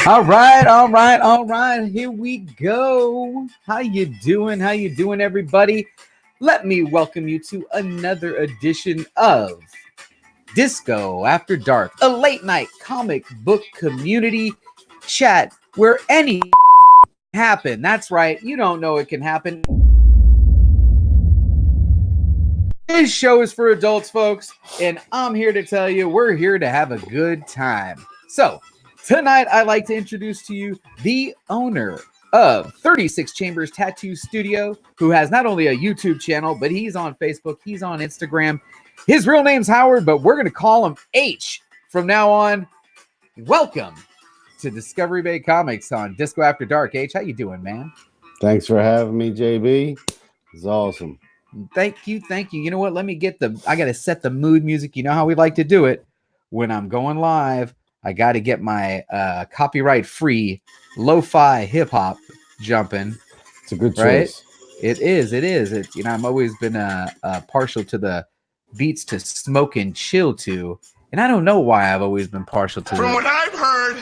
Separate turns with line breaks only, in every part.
All right. Here we go. How you doing? How you doing, everybody? Let me welcome you to another edition of Disco After Dark, a late night comic book community chat where any happen. That's right. You don't know it can happen. This show is for adults, folks, and I'm here to tell you we're here to have a good time. So, tonight, I'd like to introduce to you the owner of 36 Chambers Tattoo Studio, who has not only a YouTube channel, but he's on Facebook, he's on Instagram. His real name's Howard, but we're going to call him H from now on. Welcome to Discovery Bay Comics on Disco After Dark. H, how you doing, man?
Thanks for having me, JB. It's awesome.
Thank you. You know what? I got to set the mood music. You know how we like to do it. When I'm going live, I got to get my copyright-free lo-fi hip-hop jumping.
It's a good choice.
Right? It is. I've always been partial to the beats to smoke and chill to, and I don't know why I've always been partial to.
From what I've heard,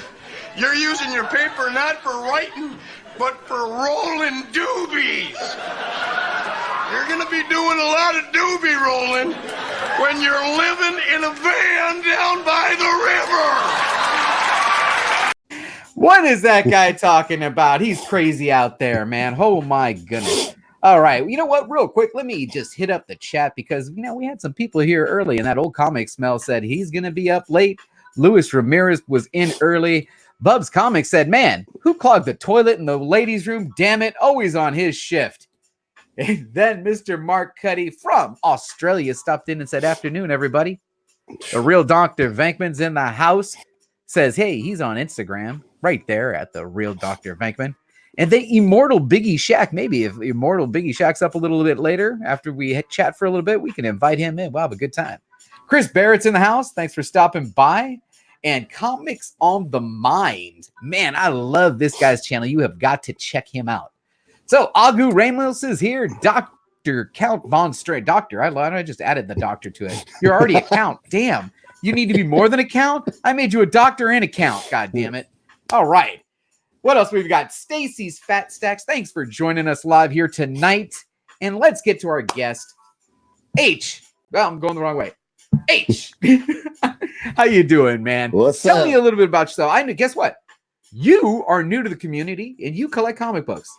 you're using your paper not for writing, but for rolling doobies. You're going to be doing a lot of doobie rolling when you're living in a van down by the river.
What is that guy talking about? He's crazy out there, man. Oh, my goodness. All right. You know what? Real quick, let me just hit up the chat because, we had some people here early and that old comic smell said he's going to be up late. Luis Ramirez was in early. Bubs Comics said, man, who clogged the toilet in the ladies' room? Damn it. Always on his shift. And then Mr. Mark Cuddy from Australia stopped in and said, afternoon, everybody. The real Dr. Venkman's in the house. Says, hey, he's on Instagram right there at the real Dr. Venkman. And the Immortal Biggie Shack, maybe if Immortal Biggie Shack's up a little bit later, after we chat for a little bit, we can invite him in. We'll have a good time. Chris Barrett's in the house. Thanks for stopping by. And Comics on the Mind. Man, I love this guy's channel. You have got to check him out. So, Agu Ramos is here. Dr. Count Von Stray. Doctor, I just added the doctor to it. You're already a count. Damn. You need to be more than a count? I made you a doctor and a count. God damn it. All right. What else we've got? Stacy's Fat Stacks. Thanks for joining us live here tonight. And let's get to our guest, H. Well, I'm going the wrong way. H. How you doing, man? Tell me a little bit about yourself. Guess what? You are new to the community and you collect comic books.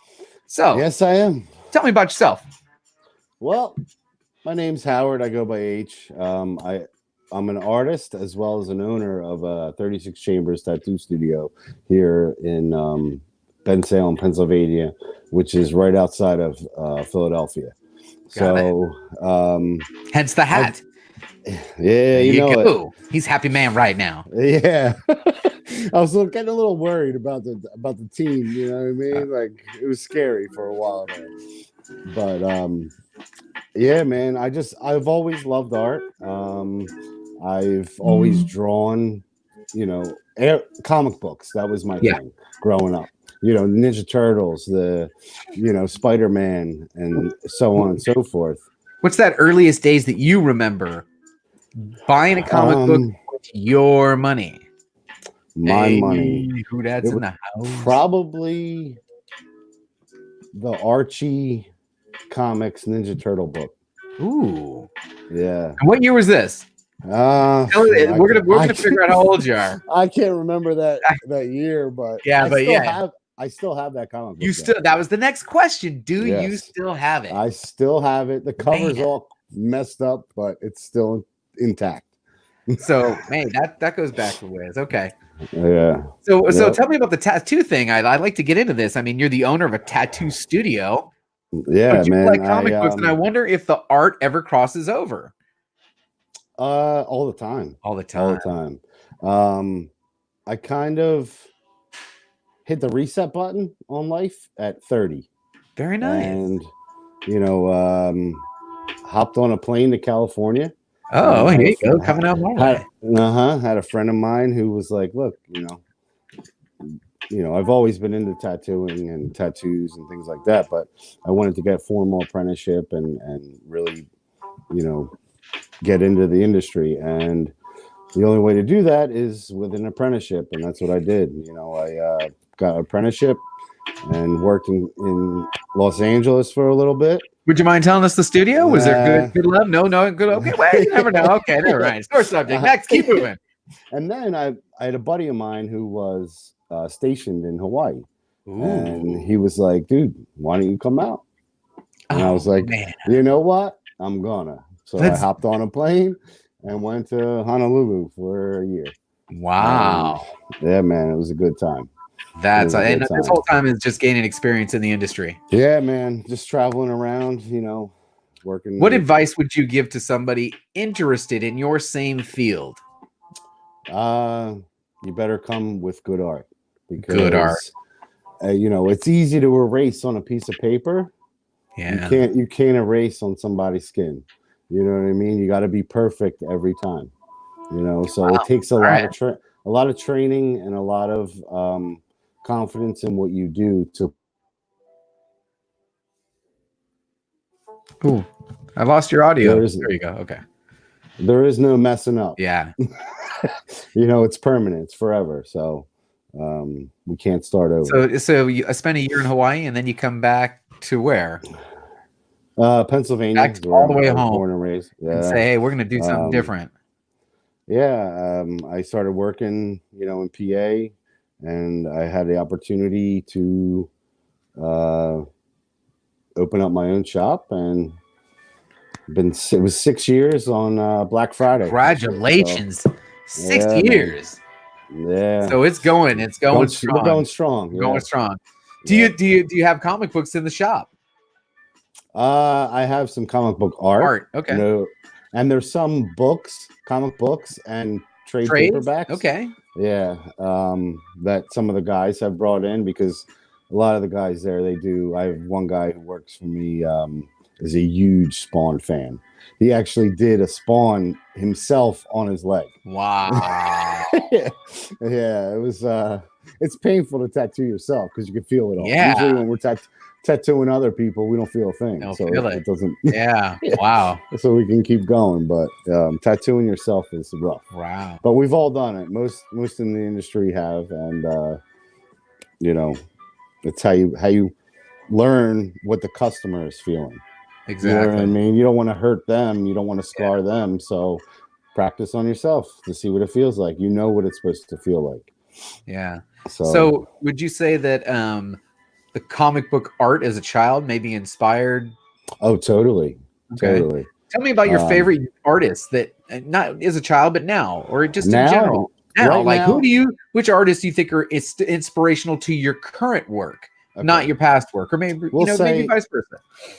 So
yes, I am.
Tell me about yourself.
Well, my name's Howard. I go by H. I'm an artist as well as an owner of a 36 Chambers Tattoo Studio here in Ben Salem, Pennsylvania, which is right outside of Philadelphia. Hence
the hat.
Yeah, you know it.
He's happy man right now.
Yeah. I was getting a little worried about the team, you know what I mean? Like it was scary for a while there. But yeah, man, I've always loved art. I've always drawn, comic books. That was my thing growing up. Ninja Turtles, Spider-Man, and so on and so forth. What's that earliest days that you remember buying a comic book with your money?
My money. Who that's in the house?
Probably the Archie Comics Ninja Turtle book.
Ooh.
Yeah.
And what year was this? We're gonna figure out how old you are.
I can't remember that year, but I still have that comic book.
You still that was the next question. Do
Yes.
you still have it?
I still have it. The cover's all messed up, but it's still intact.
So man, that goes back a ways. Okay.
Yeah.
So tell me about the tattoo thing. I'd like to get into this. I mean, you're the owner of a tattoo studio.
Yeah,
but you
man.
like comic books, and I wonder if the art ever crosses over.
All the time.
All the time.
I kind of hit the reset button on life at 30.
Very nice.
And hopped on a plane to California.
Oh, here you go, coming out my way.
Had a friend of mine who was like, look, I've always been into tattooing and tattoos and things like that, but I wanted to get formal apprenticeship and really, get into the industry. And the only way to do that is with an apprenticeship. And that's what I did. I got an apprenticeship and worked in Los Angeles for a little bit.
Would you mind telling us the studio? Was there good love? No, good. Okay, wait, you never know. Okay, never mind. Sore subject. Next, keep moving.
And then I had a buddy of mine who was stationed in Hawaii. Ooh. And he was like, dude, why don't you come out? And I was like, man. You know what? I'm gonna. So I hopped on a plane and went to Honolulu for a year.
Wow.
Yeah, man, it was a good time.
This whole time is just gaining experience in the industry.
Yeah, man, just traveling around, working.
What advice would you give to somebody interested in your same field?
You better come with good art. Because,
good art.
It's easy to erase on a piece of paper.
Yeah.
You can't erase on somebody's skin. You know what I mean? You got to be perfect every time. So it takes a lot of training and a lot of confidence in what you do to.
Ooh, I lost your audio. There you go. Okay.
There is no messing up.
Yeah.
It's permanent. It's forever. So we can't start over.
So you spent a year in Hawaii and then you come back to where?
Pennsylvania.
Back all the way home.
Born and raised. Yeah.
And say, hey, we're going to do something different.
Yeah. I started working, in PA, and I had the opportunity to open up my own shop, and it was 6 years on Black Friday.
Congratulations. So, 6 years.
Yeah.
So it's going strong.
We're going strong.
Going strong. Do you have comic books in the shop?
I have some comic book art.
Okay.
And there's some comic books and trade paperbacks.
Okay.
Yeah. That some of the guys have brought in, because a lot of the guys there, I have one guy who works for me, is a huge Spawn fan. He actually did a Spawn himself on his leg.
Wow.
Yeah, it was it's painful to tattoo yourself because you can feel it all.
Yeah.
Usually when we're tattooing other people, we don't feel a thing. It doesn't.
Yeah. Wow.
So we can keep going, but tattooing yourself is rough.
Wow.
But we've all done it. Most in the industry have, and it's how you learn what the customer is feeling.
Exactly.
You know what I mean? You don't want to hurt them. You don't want to scar them. So practice on yourself to see what it feels like. You know what it's supposed to feel like.
Yeah. So would you say that the comic book art as a child maybe inspired?
Oh, totally.
Okay.
Totally.
Tell me about your favorite artists that not as a child, but now, or just in general. Which artists do you think are inspirational to your current work? Okay. Not your past work, or maybe maybe vice versa.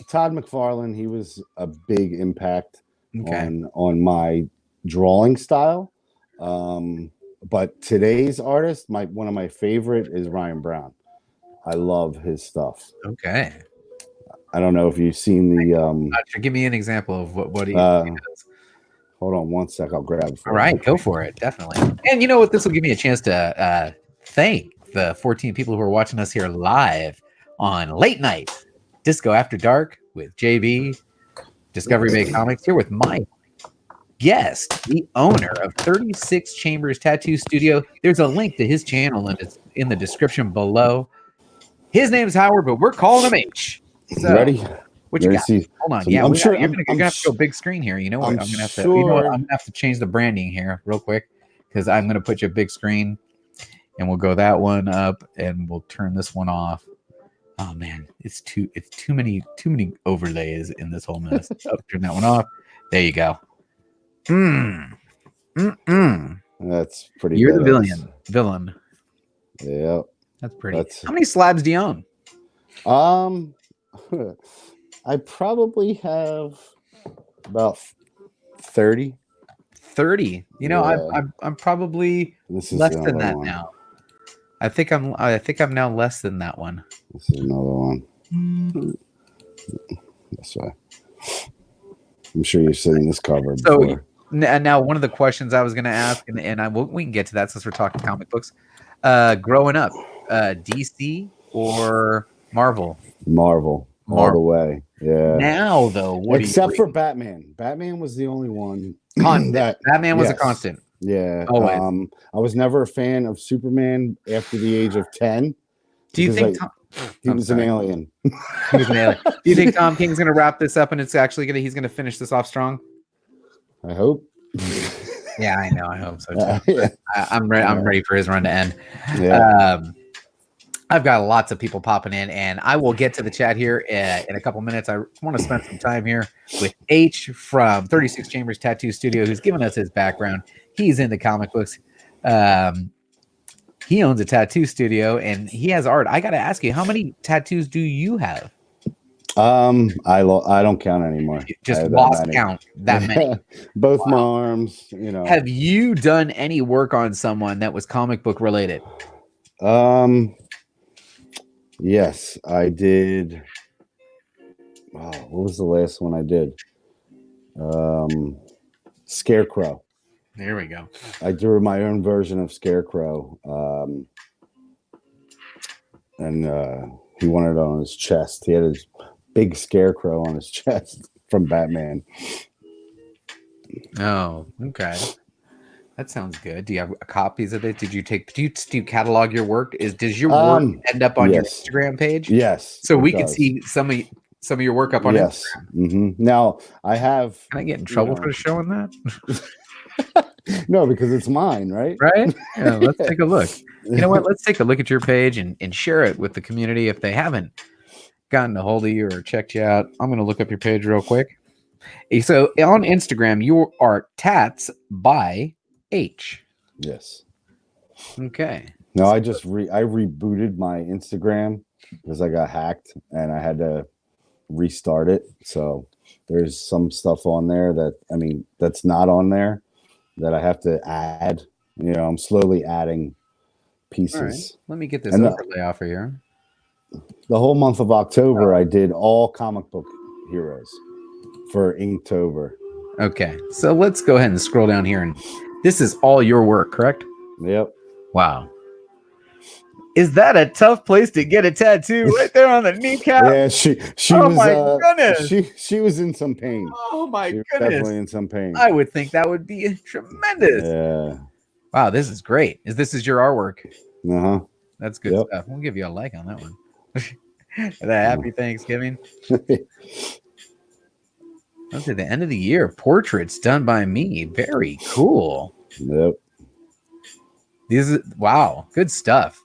Todd McFarlane, he was a big impact on my drawing style. But today's artist, one of my favorite is Ryan Brown. I love his stuff.
Okay.
I don't know if you've seen the.
Give me an example of what he does.
Hold on one sec. I'll grab it.
All right, go for it. Definitely. And you know what? This will give me a chance to thank the 14 people who are watching us here live on Late Night Disco After Dark with JB, Discovery Bay Comics, here with my guest, the owner of 36 Chambers Tattoo Studio. There's a link to his channel, and it's in the description below. His name's Howard, but we're calling him H. So,
ready?
What you
Ready
got?
to see
Hold on.
some-
Yeah,
I'm sure.
you're gonna have to go big screen here. You know what? I'm gonna have to. You know what? I'm gonna have to change the branding here real quick because I'm gonna put you a big screen, and we'll go that one up, and we'll turn this one off. Oh man, it's too many overlays in this whole mess. Oh, turn that one off. There you go.
That's pretty.
You're the
badass.
villain.
Yeah,
That's pretty. How many slabs do you own?
I probably have about 30.
30. You know,
Yeah.
I'm probably
This is
less than
another
that
one.
now. I think I'm now less than that one.
This is another one. This way. I'm sure you've seen this cover before.
Now one of the questions I was going to ask, and we can get to that since we're talking comic books. Growing up, DC or Marvel?
Marvel all the way. Yeah.
Now though,
except for Batman. Batman was the only one
Batman was a constant.
Yeah.
Always.
I was never a fan of Superman after the age of 10.
Do you think
he was an alien?
He was an alien. Do you think Tom King's going to wrap this up and it's actually he's going to finish this off strong?
I hope.
Yeah, I know. I hope so too.
Yeah.
I'm ready for his run to end.
Yeah.
I've got lots of people popping in, and I will get to the chat here in a couple minutes. I want to spend some time here with H from 36 Chambers Tattoo Studio, who's given us his background. He's into comic books. He owns a tattoo studio, and he has art. I got to ask you, how many tattoos do you have?
I don't count anymore.
Just lost count that many.
Both my arms, you know.
Have you done any work on someone that was comic book related?
Yes, I did. Oh, what was the last one I did? Scarecrow.
There we go.
I drew my own version of Scarecrow. And he wanted it on his chest. He had his big Scarecrow on his chest from Batman.
Oh, okay. That sounds good. Do you have copies of it? Did you catalog your work? Does your work end up on your Instagram page?
Yes.
So we can see some of your work up on Instagram.
Mm-hmm. Now I have.
Can I get in trouble for showing that?
No, because it's mine, right?
Right? Yeah, let's take a look. You know what? Let's take a look at your page and share it with the community if they haven't gotten a hold of you or checked you out. I'm going to look up your page real quick. So on Instagram, you are Tats by H.
Yes.
Okay.
No, I just I rebooted my Instagram because I got hacked and I had to restart it. So there's some stuff on there that's not on there that I have to add. You know, I'm slowly adding pieces.
All right. Let me get this overlay off of here.
The whole month of October, I did all comic book heroes for Inktober.
Okay. So let's go ahead and scroll down here. And this is all your work, correct?
Yep.
Wow. Is that a tough place to get a tattoo right there on the kneecap?
Yeah, she
oh
was.
My goodness.
She was in some pain.
Oh my
she was
goodness.
definitely in some pain.
I would think that would be tremendous.
Yeah.
Wow, this is great. This is your artwork?
Uh-huh.
That's good stuff. We'll give you a like on that one. Happy Thanksgiving. That's at the end of the year. Portraits done by me. Very cool.
Yep.
Wow, good stuff.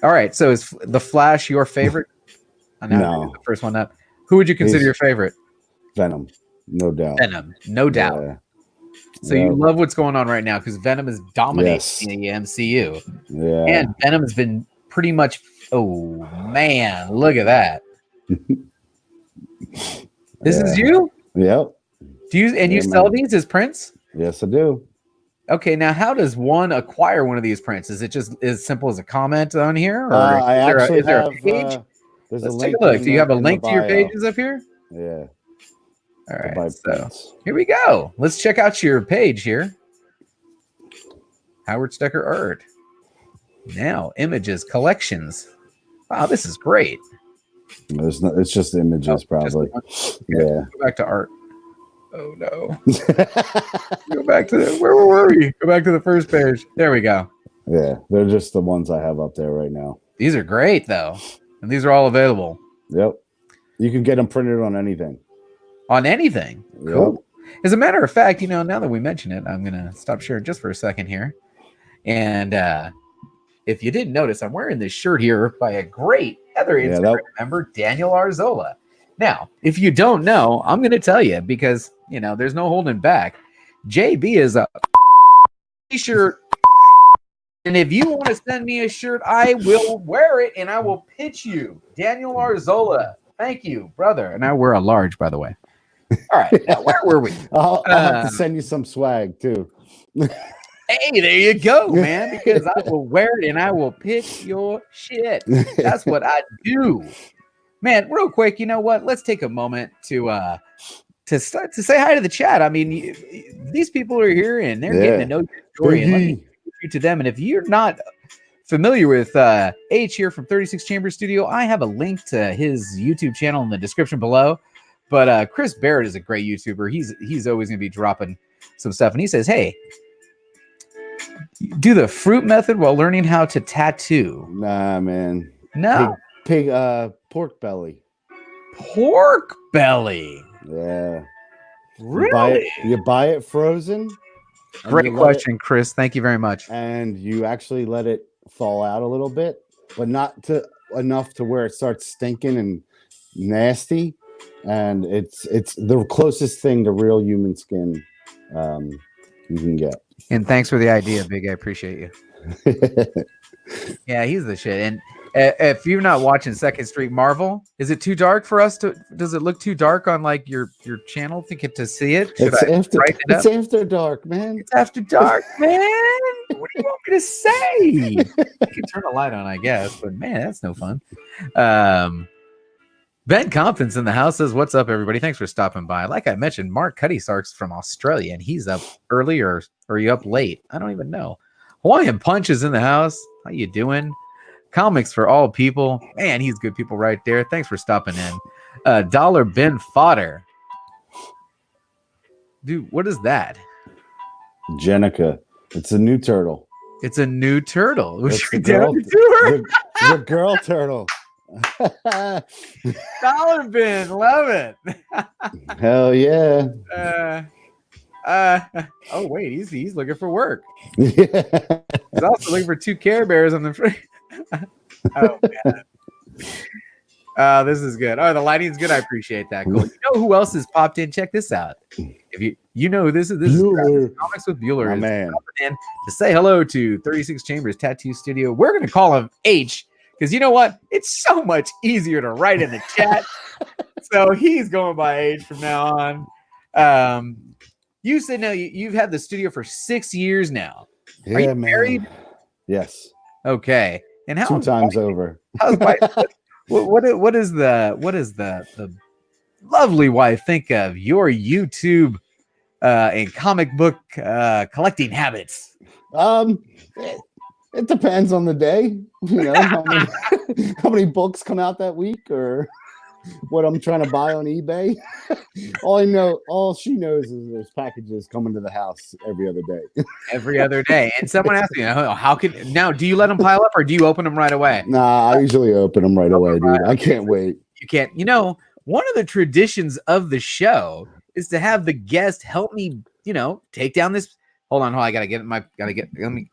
All right, so is the Flash your favorite?
No.
The first one up. Who would you consider your favorite?
Venom, no doubt.
Venom, no doubt.
Yeah.
So you love what's going on right now because Venom is dominating the MCU.
Yeah.
And Venom has been pretty much. Oh man, look at that. This is you?
Yep.
Do you sell these as prints?
Yes, I do.
Okay, now how does one acquire one of these prints? Is it just as simple as a comment on here? Or
is there
a page? Let's take a look. Do you have a link to your pages up here?
Yeah.
All right. So here we go. Let's check out your page here. Howard Stecker art. Now, images, collections. Wow, this is great.
It's just images, probably. Yeah.
Go back to art. Oh no. Go back to where were we? Go back to the first page. There we go.
Yeah, they're just the ones I have up there right now.
These are great though, and these are all available.
Yep. You can get them printed on anything.
On anything.
Yep.
Cool. As a matter of fact, now that we mention it, I'm gonna stop sharing just for a second here. And if you didn't notice, I'm wearing this shirt here by a great other Instagram member, Daniel Arzola. Now, if you don't know, I'm gonna tell you because there's no holding back. JB is a t-shirt, and if you want to send me a shirt, I will wear it and I will pitch you. Daniel Arzola, thank you, brother. And I wear a large, by the way. All right, now where were we?
I'll have to send you some swag too.
Hey, there you go, man, because I will wear it and I will pitch your shit. That's what I do. Man, real quick, you know what? Let's take a moment to start to say hi to the chat. I mean, these people are here and they're getting to know your story. And let me introduce you to them. And if you're not familiar with H here from 36 Chambers Studio, I have a link to his YouTube channel in the description below. But Chris Barrett is a great YouTuber. He's always going to be dropping some stuff. And he says, hey, do the fruit method while learning how to tattoo.
Nah, man.
No.
Pork belly.
Pork belly.
Yeah.
Really?
You buy it frozen.
Great question, Chris. Thank you very much.
And you actually let it thaw out a little bit, but not enough to where it starts stinking and nasty. And it's the closest thing to real human skin you can get.
And thanks for the idea, Big. I appreciate you. Yeah, he's the shit. And if you're not watching Second Street Marvel, is it too dark for us to? Does it look too dark on like your channel to see it?
It's after dark, man.
It's after dark, man. What do you want me to say? You can turn the light on, I guess, but man, that's no fun. Ben Compton's in the house says, "What's up, everybody? Thanks for stopping by." Like I mentioned, Mark Cuddy Sark's from Australia, and he's up early, or are you up late? I don't even know. Hawaiian Punch is in the house. How you doing? Comics for all people. Man, he's good people right there. Thanks for stopping in. Dollar Bin Fodder. Dude, what is that?
Jenica. It's a new turtle.
It's a new turtle.
It's the girl turtle.
Dollar Bin, love it.
Hell yeah.
Oh wait, he's looking for work.
Yeah.
He's also looking for 2 Care Bears on the front. Oh man. This is good. Oh, the lighting's good. I appreciate that. Cool. You know who else has popped in? Check this out. If you know who this is Comics with Bueller.
Oh, man.
In to say hello to 36 Chambers Tattoo Studio. We're gonna call him H. Because you know what? It's so much easier to write in the chat. So he's going by H from now on. You said now you've had the studio for 6 years now.
Yeah,
Are you
man.
married?
Yes.
Okay. And how
2 times over.
How's what is the lovely wife think of your YouTube and comic book collecting habits?
It depends on the day, how many books come out that week, or what I'm trying to buy on eBay. All she knows is there's packages coming to the house every other day.
Every other day. And someone asked me, do you let them pile up or do you open them right away?
Nah, I usually open them right away, dude. I can't wait.
You can't. One of the traditions of the show is to have the guest help me, take down this. Hold on, let me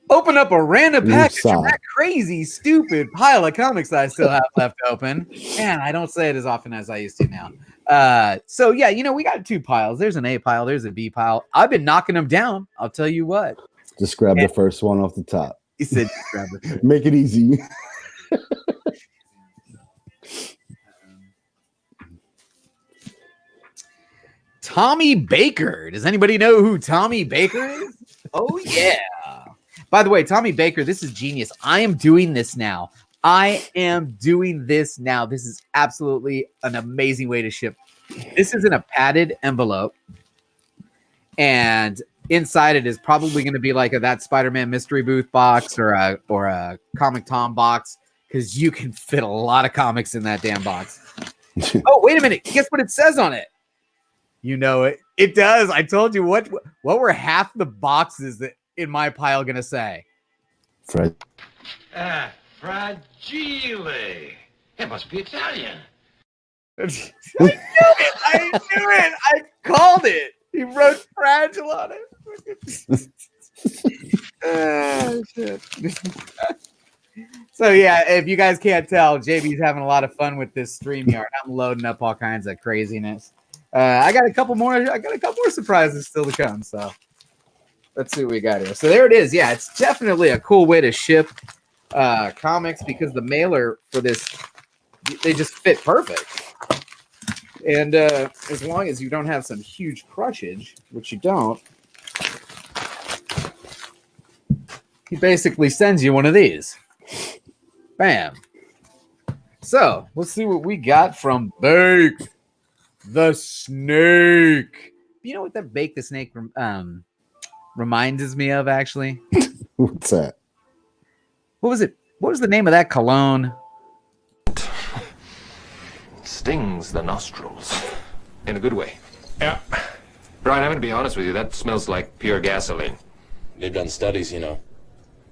open up a random package from that crazy, stupid pile of comics that I still have left open. Man, I don't say it as often as I used to now. So yeah, we got 2 piles. There's an A pile. There's a B pile. I've been knocking them down. I'll tell you what.
Just grab the first one off the top.
He said, just grab it.
Make it easy.
Tommy Baker. Does anybody know who Tommy Baker is? Oh yeah. By the way, Tommy Baker, this is genius. I am doing this now. This is absolutely an amazing way to ship. This is in a padded envelope. And inside it is probably going to be like that Spider-Man mystery booth box or a Comic Tom box, because you can fit a lot of comics in that damn box. Oh, wait a minute. Guess what it says on it? You know it. It does. I told you what were half the boxes that in my pile gonna say?
Fred.
Ah, fragile. It must be Italian.
I knew it! I called it! He wrote fragile on it. Oh, shit. So yeah, if you guys can't tell, JB's having a lot of fun with this StreamYard. I'm loading up all kinds of craziness. I got a couple more surprises still to come. So let's see what we got here. So there it is. Yeah, it's definitely a cool way to ship comics because the mailer for this, they just fit perfect. And as long as you don't have some huge crushage, which you don't, he basically sends you one of these. Bam. So let's see what we got from Bake the Snake. You know what that Bake the Snake reminds me of, actually?
What's that?
What was it? What was the name of that cologne?
Stings the nostrils. In a good way. Yeah. Brian, I'm going to be honest with you. That smells like pure gasoline.
They've done studies,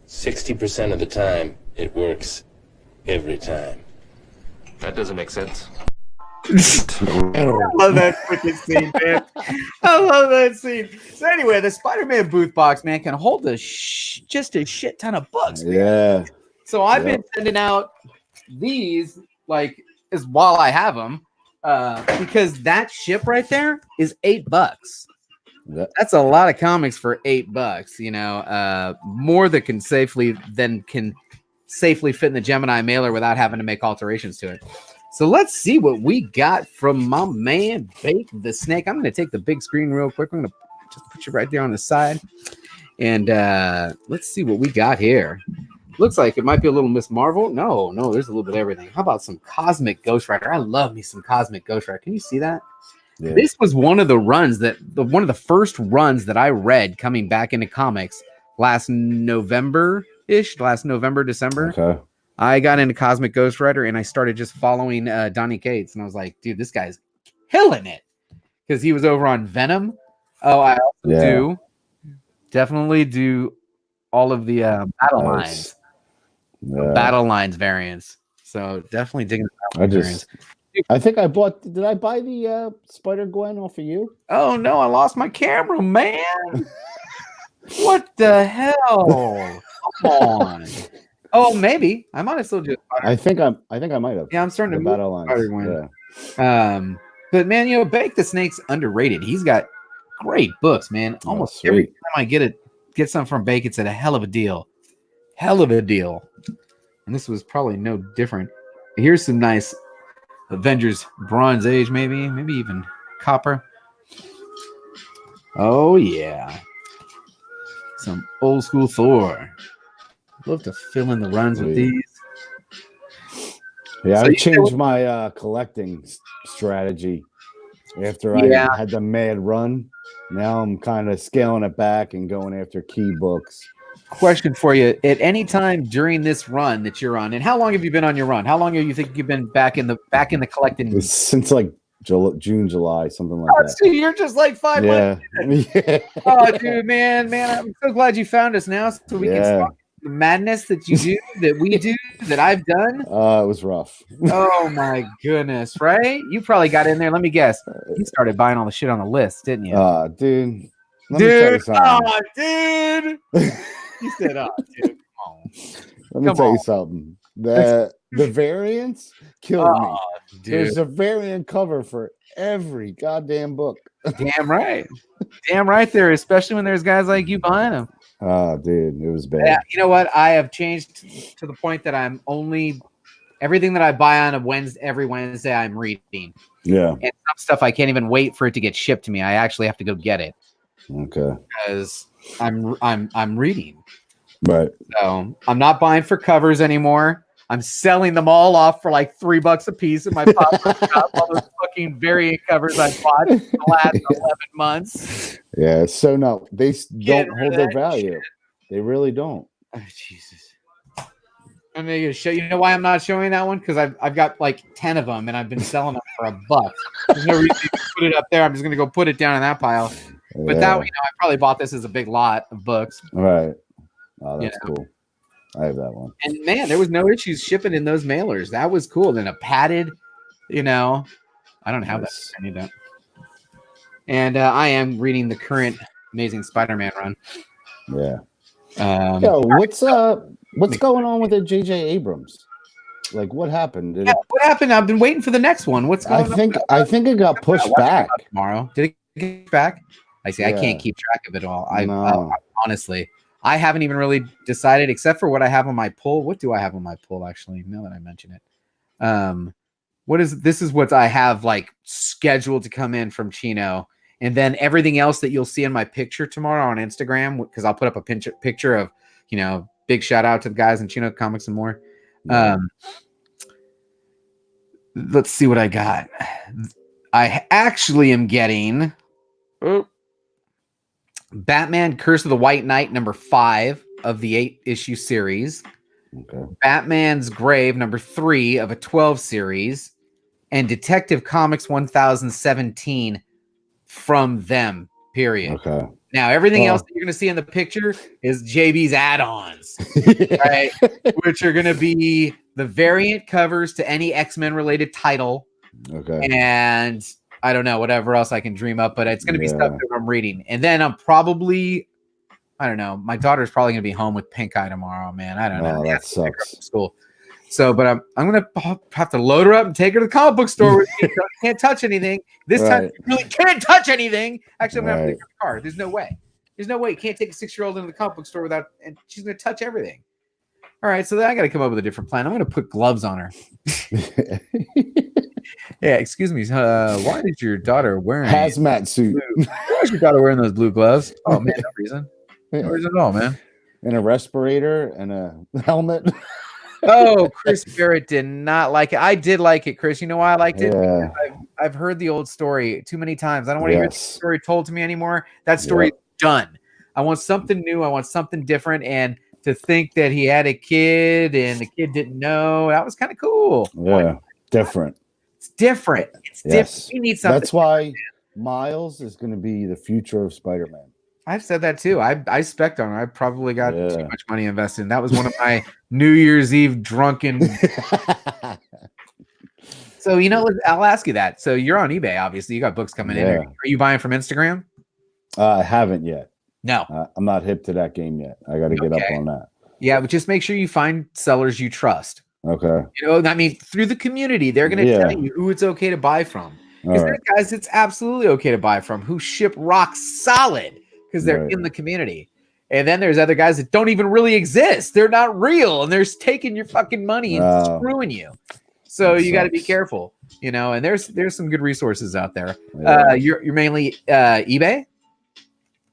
60% of the time, it works every time.
That doesn't make sense.
I love that freaking scene, man. I love that scene. So anyway, the Spider-Man booth box, man, can hold just a shit ton of books, man.
Yeah.
So I've been sending out these, like, is while I have them, because that ship right there is $8. That's a lot of comics for $8, more that can safely fit in the Gemini mailer without having to make alterations to it. So let's see what we got from my man Bake the Snake. I'm going to take the big screen real quick. I'm going to just put you right there on the side, and let's see what we got here. Looks like it might be a little Miss Marvel. No, there's a little bit of everything. How about some Cosmic Ghost Rider? I love me some Cosmic Ghost Rider. Can you see that? Yeah. This was one of the runs one of the first runs that I read coming back into comics last November, December.
Okay.
I got into Cosmic Ghost Rider and I started just following Donny Cates, and I was like, dude, this guy's killing it because he was over on Venom. Oh, I also definitely do all of the battle lines.
Yeah.
Battle lines variants. So definitely digging the variants.
I think did I buy the Spider-Gwen off of you?
Oh no, I lost my camera, man. What the hell? Come on. Oh, maybe. I might have still do it.
I think I might have.
Yeah, I'm starting to
battle lines.
Yeah. But man, Bake the Snake's underrated. He's got great books, man. Almost every time I get something from Bake, it's at a hell of a deal. Hell of a deal. And this was probably no different. Here's some nice Avengers Bronze Age, maybe even Copper. Oh yeah. Some old school Thor. Love to fill in the runs with these.
Yeah, I changed my collecting strategy after I had the mad run. Now I'm kind of scaling it back and going after key books.
Question for you: at any time during this run that you're on, and how long have you been on your run? How long do you think you've been back in the collecting?
Since like June, July, something like that.
So you're just like 5 months.
Yeah.
Oh, dude, man, I'm so glad you found us now, so we can start the madness that you do, that we do, that I've done.
It was rough.
Oh my goodness, right? You probably got in there. Let me guess. You started buying all the shit on the list, didn't you?
Dude. Let me tell you something.
Dude. You said, dude, come on.
Let me tell you something. The variants killed me. Dude. There's a variant cover for every goddamn book.
Damn right. Damn right there, especially when there's guys like you buying them.
Oh, dude, it was bad.
Yeah, you know what? I have changed to the point that I'm only everything that I buy on every Wednesday I'm reading.
Yeah.
And some stuff I can't even wait for it to get shipped to me. I actually have to go get it.
Okay.
Because I'm reading.
Right.
So I'm not buying for covers anymore. I'm selling them all off for like $3 a piece in my pop-up shop. All those fucking variant covers I bought in the last 11 months.
Yeah, so no, they don't hold their value. Shit. They really don't.
Oh, Jesus. I'm gonna show you know why I'm not showing that one? Because I've got like 10 of them and I've been selling them for $1. There's no reason to put it up there. I'm just gonna go put it down in that pile. But that, I probably bought this as a big lot of books.
Right. Oh, that's cool. I have that one.
And man, there was no issues shipping in those mailers. That was cool. Then a padded, I don't have that. I need that. And I am reading the current Amazing Spider-Man run.
Yeah.
Yo,
what's going on with the J.J. Abrams? Like, what happened?
What happened? I've been waiting for the next one. What's going on?
I think it got pushed back
tomorrow. Did it get back? I see. Yeah. I can't keep track of it all. Honestly, I haven't even really decided, except for what I have on my pull. What do I have on my pull? Actually, now that I mention it, this is what I have like scheduled to come in from Chino, and then everything else that you'll see in my picture tomorrow on Instagram, because I'll put up a picture of, big shout out to the guys in Chino Comics and more. Let's see what I got. I actually am getting Batman Curse of the White Knight #5 of the 8-issue series. Okay. Batman's Grave #3 of a 12 series, and Detective Comics 1017 from them. Period. Okay. Now everything else that you're going to see in the picture is JB's add-ons, right? Which are going to be the variant covers to any X-Men related title. Okay. And I don't know, whatever else I can dream up, but it's going to be stuff that I'm reading. And then I'm probably, I don't know, my daughter's probably going to be home with pink eye tomorrow, man. I don't know.
That sucks.
School. So, but I'm going to have to load her up and take her to the comic book store. Can't touch anything. This time, you really can't touch anything. Actually, I'm going to have to take her to the car. There's no way. There's no way. You can't take a 6-year-old into the comic book store and she's going to touch everything. All right, so then I got to come up with a different plan. I'm going to put gloves on her. Yeah, excuse me. Why is your daughter wearing
hazmat suit?
Why is your daughter wearing those blue gloves? Oh man, no reason. No reason at all, man.
And a respirator and a helmet.
Oh, Chris Barrett did not like it. I did like it, Chris. You know why I liked it? Yeah. I've heard the old story too many times. I don't want to hear the story told to me anymore. That story is done. I want something new. I want something different. And to think that he had a kid and the kid didn't know, that was kind of cool.
Yeah, different.
It's different. It's different. We need something.
That's why Miles is going to be the future of Spider-Man.
I've said that too. I spec'd on it. I probably got too much money invested. And that was one of my New Year's Eve drunken. So, I'll ask you that. So you're on eBay, obviously. You got books coming in. Are you buying from Instagram?
I haven't yet.
No.
I'm not hip to that game yet. I got to get up on that.
Yeah, but just make sure you find sellers you trust.
Okay.
Through the community, they're going to tell you who it's okay to buy from. Because there's guys it's absolutely okay to buy from who ship rock solid because they're in the community. And then there's other guys that don't even really exist. They're not real, and they're taking your fucking money and screwing you. So you got to be careful, and there's some good resources out there. Yeah. You're mainly eBay?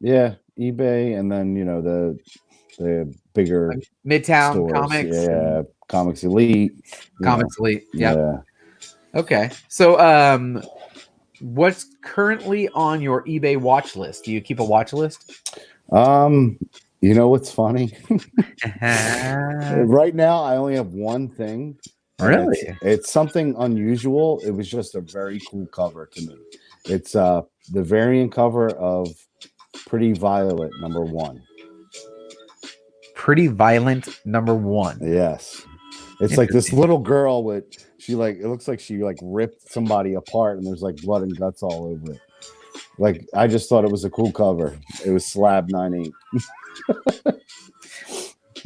Yeah, eBay, and then the bigger
like Midtown
stores.
Comics.
Comics Elite.
Comics Elite. Yeah. Okay. So what's currently on your eBay watch list? Do you keep a watch list?
What's funny? Right now I only have one thing.
Really?
It's something unusual. It was just a very cool cover to me. It's the variant cover of Pretty Violet #1.
Pretty Violent #1.
Yes. It's like this little girl it looks like she ripped somebody apart and there's like blood and guts all over it. Like, I just thought it was a cool cover. It was Slab 98.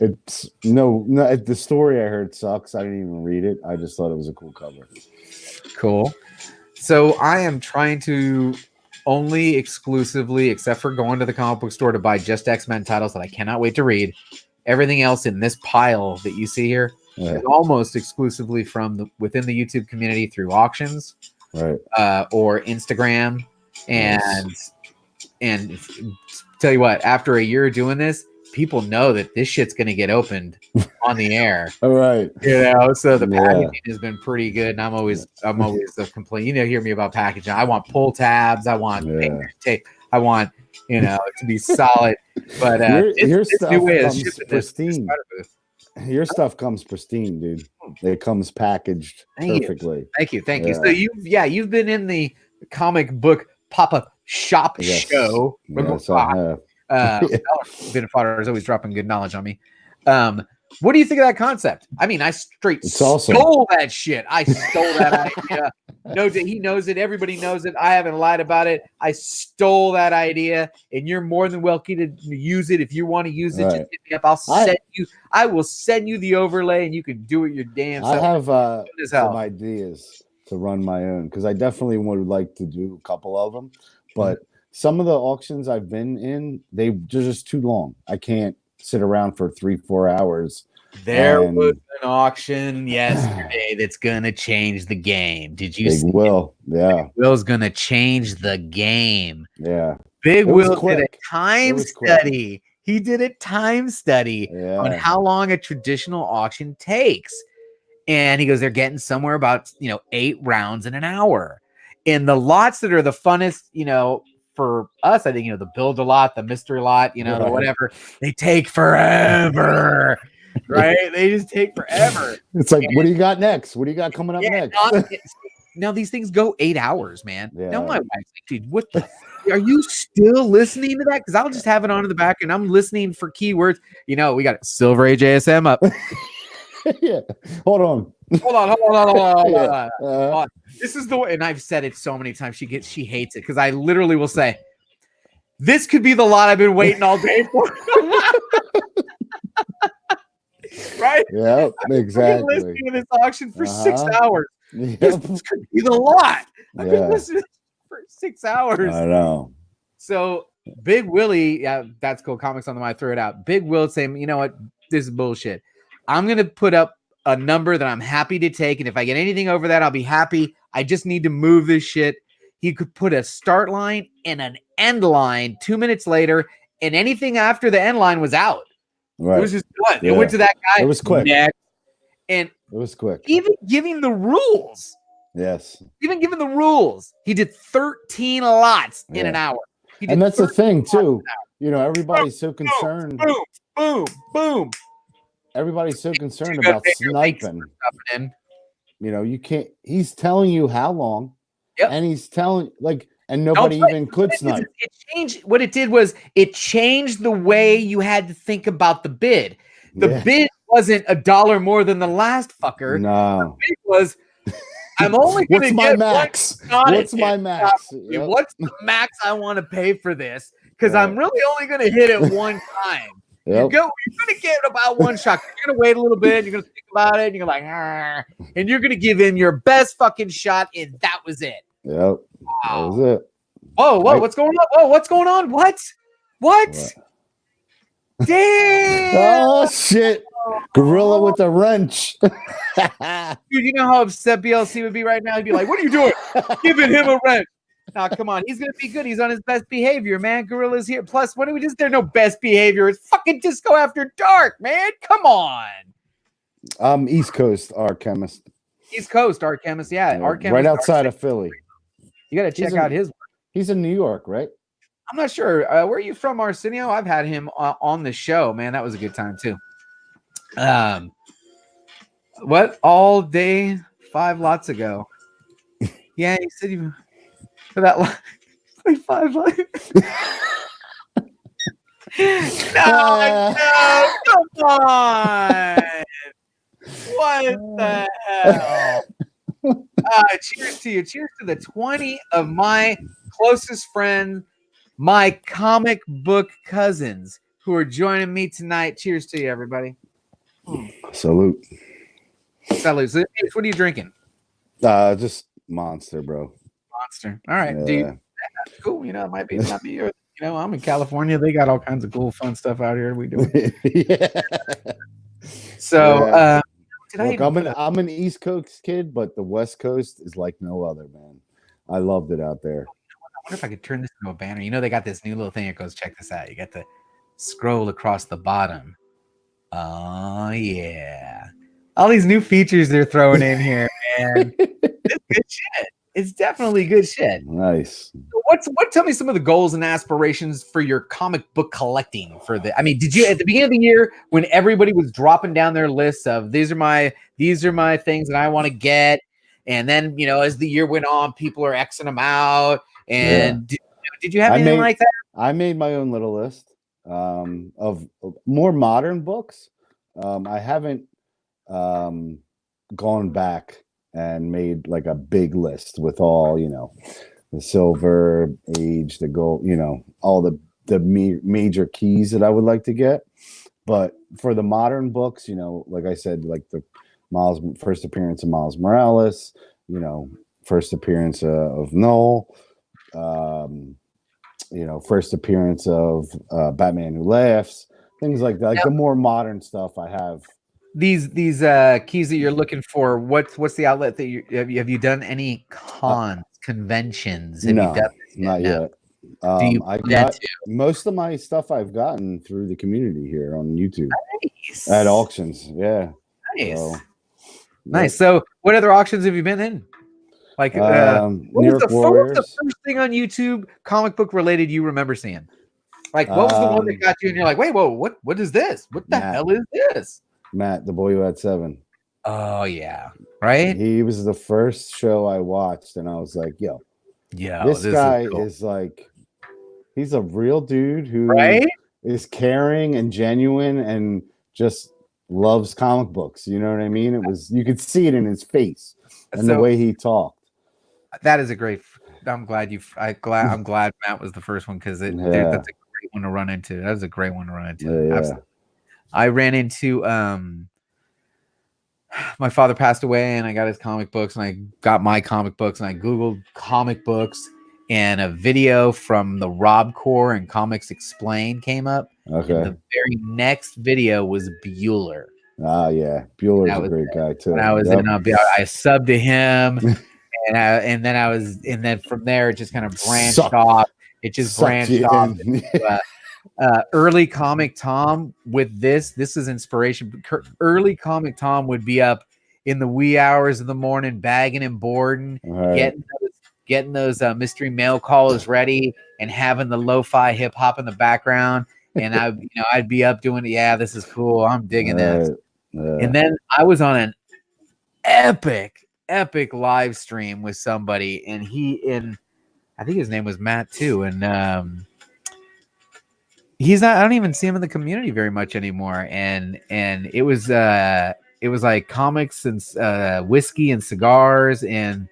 It's no, the story I heard sucks. I didn't even read it. I just thought it was a cool cover.
Cool. So I am trying to only exclusively, except for going to the comic book store to buy just X-Men titles that I cannot wait to read. Everything else in this pile that you see here is almost exclusively from within the YouTube community through auctions, or Instagram. And tell you what, after a year of doing this, people know that this shit's going to get opened on the air.
All right.
So the packaging has been pretty good. And I'm always a complaint. Hear me about packaging. I want pull tabs. I want tape. I want, to be solid. But
your stuff new way comes pristine. Your stuff comes pristine, dude. It comes packaged perfectly.
Thank you. So you've been in the comic book pop-up shop show.
Yes, I have.
Bit of fodder is always dropping good knowledge on me. What do you think of that concept? I mean, I straight
awesome.
stole that shit. I stole that idea. Knows it. He knows it. Everybody knows it. I haven't lied about it. I stole that idea, and you're more than welcome to use it if you want to use it.
Right.
Just hit me up. I will send you the overlay, and you can do it your damn self.
I have some ideas to run my own because I definitely would like to do a couple of them, but some of the auctions I've been in, they're just too long. I can't sit around for 3-4 hours.
There was an auction yesterday that's gonna change the game. Did you see
Will? Yeah.
Big Will's gonna change the game.
Yeah.
Big Will did a time study. He did a time study on
Yeah.
how long a traditional auction takes. And he goes, they're getting somewhere about 8 rounds in an hour. And the lots that are the funnest, for us, I think, the build a lot, the mystery lot, the whatever, they take forever. Right? They just take forever.
It's like, what do you got next? What do you got coming up next?
Now these things go 8 hours, man.
Yeah.
Now my wife's like, dude, what the are you still listening to that? Because I'll just have it on in the back and I'm listening for keywords. We got Silver Age ASM up.
Yeah. Hold on.
Hold on.
Yeah.
This is the way, and I've said it so many times. She hates it because I literally will say, this could be the lot I've been waiting all day for. Right?
Yeah, exactly.
I've been listening to this auction for 6 hours.
Yep.
This could be the lot. I've been listening for 6 hours.
I know.
So Big Willie, that's cool. Comics on the mind, throw it out. Big Will saying, you know what? This is bullshit. I'm going to put up a number that I'm happy to take. And if I get anything over that, I'll be happy. I just need to move this shit. He could put a start line and an end line 2 minutes later, and anything after the end line was out.
Right.
It was just done.
Yeah.
It went to that guy.
It was quick.
Next. And
it was quick.
Even giving the rules.
Yes.
Even given the rules, he did 13 lots in an hour.
And that's the thing, too. Everybody's so concerned.
Boom, boom, boom.
Everybody's so concerned about sniping. You can't. He's telling you how long.
Yep.
And he's telling, and nobody even could snipe.
It changed. What it did was it changed the way you had to think about the bid. The bid wasn't $1 more than the last fucker.
No.
The bid was, I'm only going to get
max? What's my max?
Yep. What's the max I want to pay for this? Because I'm really only going to hit it one time.
Yep.
You're going to get about one shot. You're going to wait a little bit. You're going to think about it. And you're like, and you're going to give him your best fucking shot. And that was it.
Yep.
Wow.
That was it.
Whoa, what's going on? Whoa, what's going on? What? Damn.
Oh, shit. Gorilla with a wrench.
Dude, you know how upset BLC would be right now? He'd be like, what are you doing? Giving him a wrench. Now, come on. He's going to be good. He's on his best behavior, man. Gorilla's here. Plus, what do we just? There's no best behavior. It's fucking Disco After Dark, man. Come on.
East Coast art chemist.
East Coast art chemist. Yeah. Art chemist.
Right outside of Philly.
You got to check out his work.
He's in New York, right?
I'm not sure. Where are you from, Arsenio? I've had him on the show, man. That was a good time, too. What? All day, 5 lots ago. Yeah, you said you... For that lot, like 5 lots. No, come on. What the hell? Cheers to you. Cheers to the 20 of my closest friends, my comic book cousins who are joining me tonight. Cheers to you, everybody.
Salute.
Salute. So, what are you drinking?
Just Monster, bro.
Monster. All right,
Yeah.
dude. Cool. It might be yours. I'm in California. They got all kinds of cool, fun stuff out here. We do.
Yeah.
So,
Look, I'm an East Coast kid, but the West Coast is like no other, man. I loved it out there.
I wonder if I could turn this into a banner. They got this new little thing that goes, check this out. You got to scroll across the bottom. Oh, yeah. All these new features they're throwing in here, man. It's good shit. It's definitely good shit.
Nice.
Tell me some of the goals and aspirations for your comic book collecting did you at the beginning of the year when everybody was dropping down their lists of these are my things that I want to get, and then as the year went on, people are Xing them out, and did you have anything like that?
I made my own little list of more modern books. I haven't gone back and made like a big list with all, the silver, age, the gold, all the major keys that I would like to get. But for the modern books, like I said, like the first appearance of Miles Morales, first appearance of Null, first appearance of Batman Who Laughs, things like that. Like the more modern stuff I have.
These keys that you're looking for, what's the outlet that you have you done any conventions? Have you
No,
done this
not yet. I got most of my stuff I've gotten through the community here on YouTube at auctions. Yeah.
Nice. Nice. So what other auctions have you been in? Like what was the first thing on YouTube comic book related you remember seeing? Like what was the one that got you and you're like, wait, whoa, what is this? What the hell is this?
Matt, the boy who had 7.
Oh yeah. Right?
He was the first show I watched and I was like, yo, this guy is like, he's a real dude who is caring and genuine and just loves comic books. You know what I mean? You could see it in his face and the way he talked.
That is a great. I'm glad Matt was the first one because that's a great one to run into. That was a great one to run into.
Yeah.
Absolutely. I ran into my father passed away and I got his comic books and I got my comic books and I Googled comic books and a video from the Rob Corps and Comics Explained came up.
Okay.
And the very next video was Bueller.
Ah, yeah. Bueller's a great guy too.
When I was in I subbed to him and then from there it just kind of branched off. It just branched off. Early Comic Tom with this is inspiration. Early Comic Tom would be up in the wee hours of the morning, bagging and boarding, getting those mystery mail callers ready, and having the lo-fi hip hop in the background. And I'd be up doing it. Yeah, this is cool. I'm digging this. And then I was on an epic live stream with somebody, and I think his name was Matt too, and he's not. I don't even see him in the community very much anymore. And it was like comics and whiskey and cigars and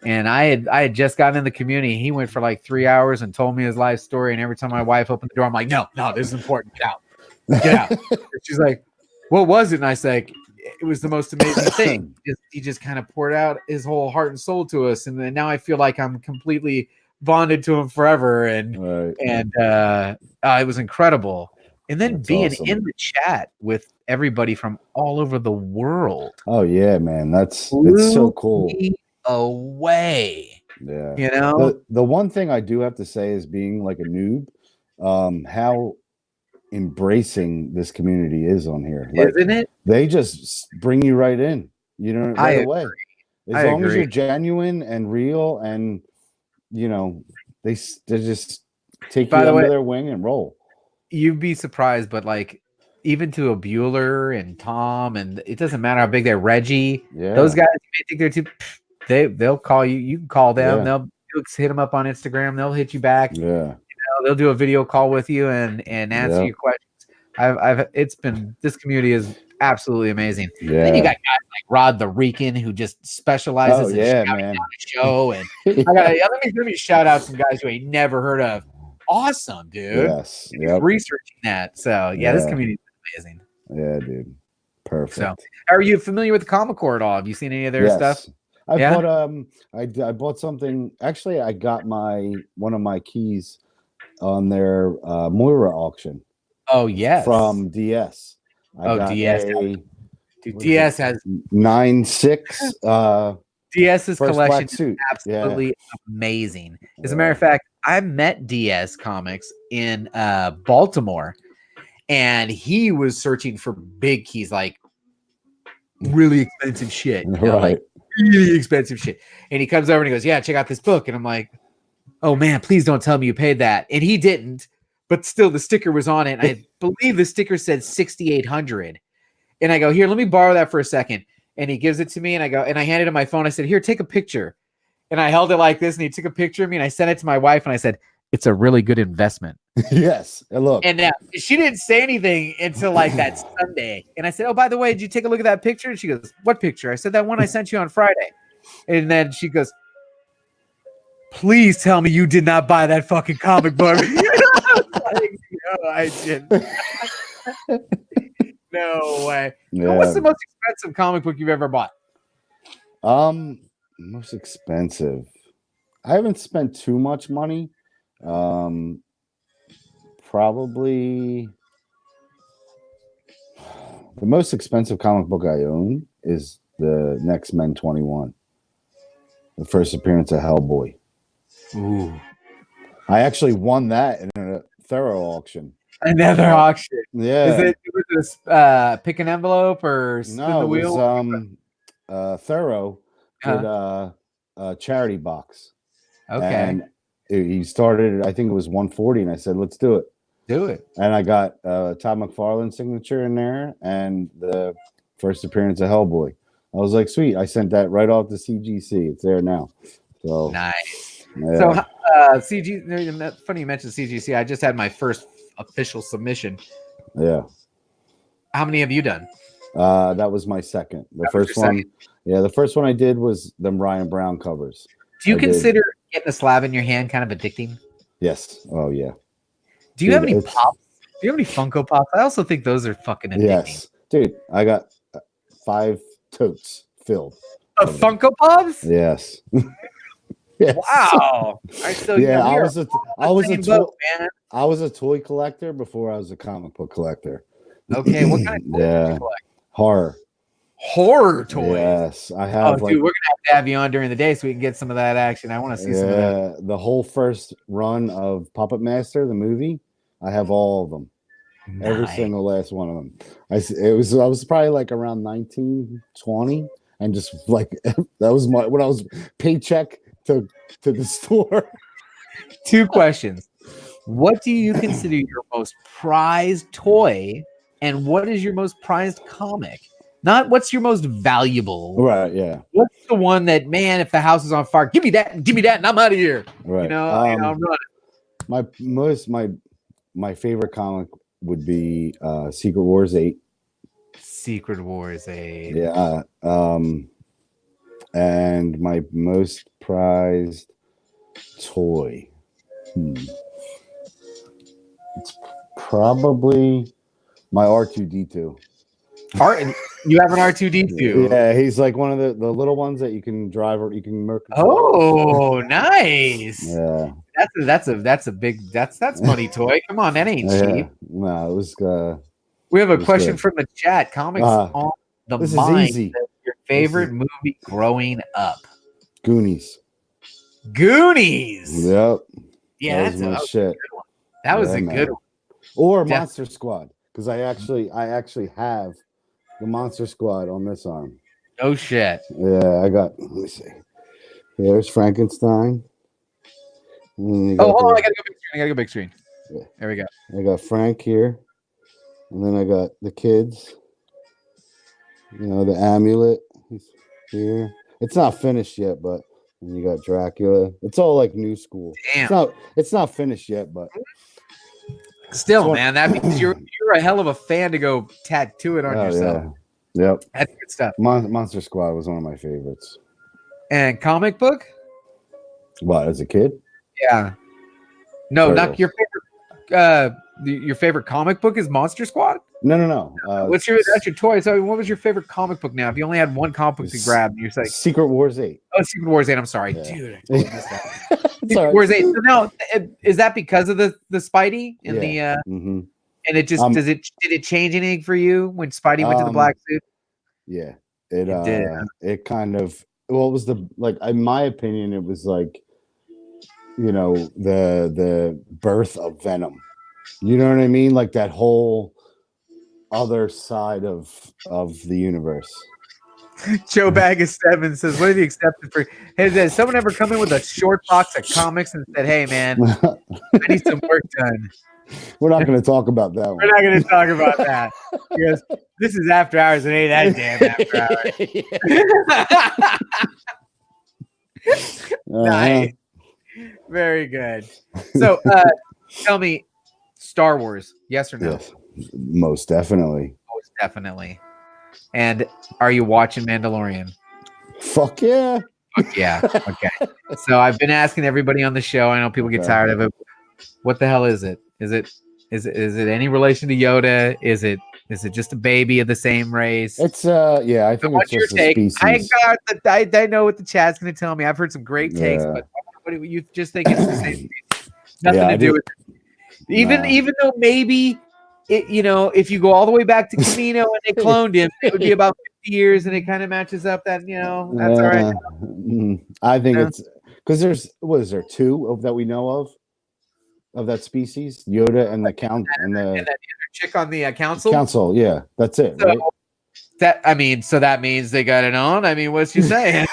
I had just gotten in the community. He went for like 3 hours and told me his life story. And every time my wife opened the door, I'm like, no, this is important. Get out. She's like, what was it? And I said, it was the most amazing thing. He just kind of poured out his whole heart and soul to us, and then now I feel like I'm completely bonded to him forever. And it was incredible. And then being in the chat with everybody from all over the world.
Oh yeah, man, it's so cool.
Away.
Yeah.
The
one thing I do have to say is being like a noob, how embracing this community is on here. Like,
isn't it?
They just bring you right in, right away. As long as you're genuine and real and they just take you under their wing and roll.
You'd be surprised, but like even to a Bueller and Tom, and it doesn't matter how big they're, Reggie, those guys, you may think they're too, they'll call you. You can call them. They'll hit them up on Instagram. They'll hit you back.
Yeah.
They'll do a video call with you and answer your questions. This community is absolutely amazing.
Yeah.
Then you got guys like Rod the Rican who just specializes in shouting down a show. And let me shout out some guys who I ain't never heard of. Awesome, dude.
Yes.
Researching that. So this community is amazing.
Yeah, dude. Perfect.
So are you familiar with the Comic Corps at all? Have you seen any of their stuff?
I bought something. Actually, I got one of my keys on their Moira auction.
Oh yes,
from DS.
DS. Dude, DS has
9/6.
DS's collection is absolutely amazing. As a matter of fact, I met DS Comics in Baltimore, and he was searching for big keys, like really expensive shit. Like really expensive shit. And he comes over and he goes, "Yeah, check out this book." And I'm like, "Oh man, please don't tell me you paid that." And he didn't, but still the sticker was on it. And I believe the sticker said 6,800. And I go, "Here, let me borrow that for a second." And he gives it to me, and I handed him my phone. I said, "Here, take a picture." And I held it like this, and he took a picture of me, and I sent it to my wife, and I said, it's a really good investment.
Yes. And look.
And now she didn't say anything until like that Sunday. And I said, oh, by the way, did you take a look at that picture? And she goes, what picture? I said, that one I sent you on Friday. And then she goes, please tell me you did not buy that fucking comic book. I was like, no, I didn't. No way.
Yeah.
What's the most expensive comic book you've ever bought?
Most expensive. I haven't spent too much money. Probably the most expensive comic book I own is the Next Men 21, the first appearance of Hellboy.
Ooh.
I actually won that in a thorough auction.
Another auction.
Yeah.
Was this pick an envelope or spin the wheel?
It was thorough did a charity box.
Okay.
And he started, I think it was 140, and I said, let's do it.
Do it.
And I got Todd McFarlane's signature in there and the first appearance of Hellboy. I was like, sweet. I sent that right off to CGC. It's there now. So
nice.
Yeah.
So CG, funny you mentioned CGC. I just had my first official submission.
Yeah.
How many have you done?
That was my second. The first one. Yeah, the first one I did was the Ryan Brown covers.
Do you consider getting a slab in your hand kind of addicting?
Yes. Oh yeah.
Do you have any pops? Do you have any Funko Pops? I also think those are fucking addicting.
Yes, dude. I got 5 totes filled
of Funko Pops.
Yes. Yes.
Wow.
Yeah, I was a toy collector before I was a comic book collector.
Okay, what kind of toys did you collect? Horror toys.
Yes, I have.
Oh, dude, we're gonna have to have you on during the day so we can get some of that action. I want to see some of that.
The whole first run of Puppet Master, the movie, I have all of them. Nice. Every single last one of them. I was probably like around 19, 20, and just like that was when I was paycheck to the store.
2 questions. What do you consider your most prized toy, and what is your most prized comic? Not what's your most valuable.
Right, yeah.
What's the one that, man, if the house is on fire, give me that, and I'm out of here.
Right.
You know, I'm running.
My favorite comic would be Secret Wars 8.
Secret Wars 8.
Yeah. And my most prized toy. It's probably my R2D2.
You have an R2D2.
Yeah, he's like one of the little ones that you can drive or you can merc.
Oh, nice.
Yeah.
That's a big money toy. Come on, that ain't cheap.
No, it was
we have a question from the chat. Comics on the mind. Your favorite movie growing up?
Goonies.
Yep. Yeah,
that was my shit.
That was a good one.
Or Monster Squad, because I actually have the Monster Squad on this arm.
Oh shit.
Yeah, I got. Let me see. There's Frankenstein.
Hold on, I gotta go big screen.
Yeah.
There we go.
I got Frank here, and then I got the kids. You know, the amulet. He's here. It's not finished yet, but and you got Dracula. It's all like new school.
Damn.
It's not finished yet, but
still, man, that means you're a hell of a fan to go tattoo it on yourself.
Yeah. Yep.
That's good stuff.
Monster Squad was one of my favorites.
And comic book?
What, as a kid?
Yeah. No,
Turtles.
not your favorite. Your favorite comic book is Monster Squad?
No.
That's your toy. So, what was your favorite comic book? Now, if you only had one comic book to grab, you're like
Secret Wars 8.
Oh, Secret Wars 8. I'm sorry,
yeah.
dude. I totally missed that. Secret Wars 8. So now, is that because of the Spidey and
mm-hmm.
And it just did it change anything for you when Spidey went to the black suit?
Yeah,
it did.
It kind of it was in my opinion, it was like, you know, the birth of Venom. You know what I mean? Like that whole other side of the universe.
Joe Bag of 7 says, what have you accepted for? Has someone ever come in with a short box of comics and said, hey man, I need some work done?
We're not going to talk about that one.
We're not going to talk about that. Because this is after hours and ain't that damn after hours. Nice. Very good. So, tell me, Star Wars, yes or no?
Yes, most definitely.
Most definitely. And are you watching Mandalorian?
Fuck yeah.
Fuck yeah. Okay. So I've been asking everybody on the show. I know people get tired of it. What the hell is it? Is it any relation to Yoda? Is it just a baby of the same race?
It's yeah, I think
What's
it's just
your
a
take?
species.
I know what the chat's going to tell me. I've heard some great takes,
Yeah.
but what do you just think it's the same species? Nothing
Yeah,
to
I
do
do-
with it. Even though maybe it, if you go all the way back to Camino and they cloned him, it would be about 50 years, and it kind of matches up. That that's all right.
I think
Yeah.
it's because there's what is there two of that we know of that species, Yoda and the count and
And that
the
other chick on the council.
council. Yeah, that's it,
So
right?
so that means they got it on. I mean, what's you saying?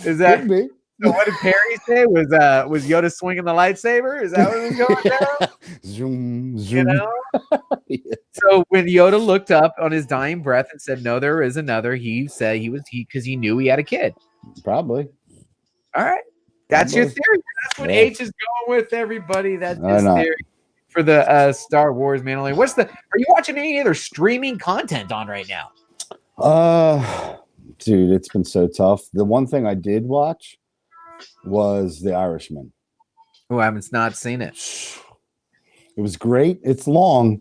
Is that
Could be.
so? What did Perry say? Was Yoda swinging the lightsaber? Is that what was going down?
Zoom,
You
zoom.
know.
Yeah.
So when Yoda looked up on his dying breath and said, "No, there is another," he said because he knew he had a kid.
Probably.
All right, that's your
Probably.
theory. That's what
Yeah.
H is going with. Everybody, that's
Why
his
not?
theory for the Star Wars Mandalorian. Are you watching any other streaming content on right now?
Dude, it's been so tough. The one thing I did watch was The Irishman.
Oh, I haven't not seen it.
It was great. It's long.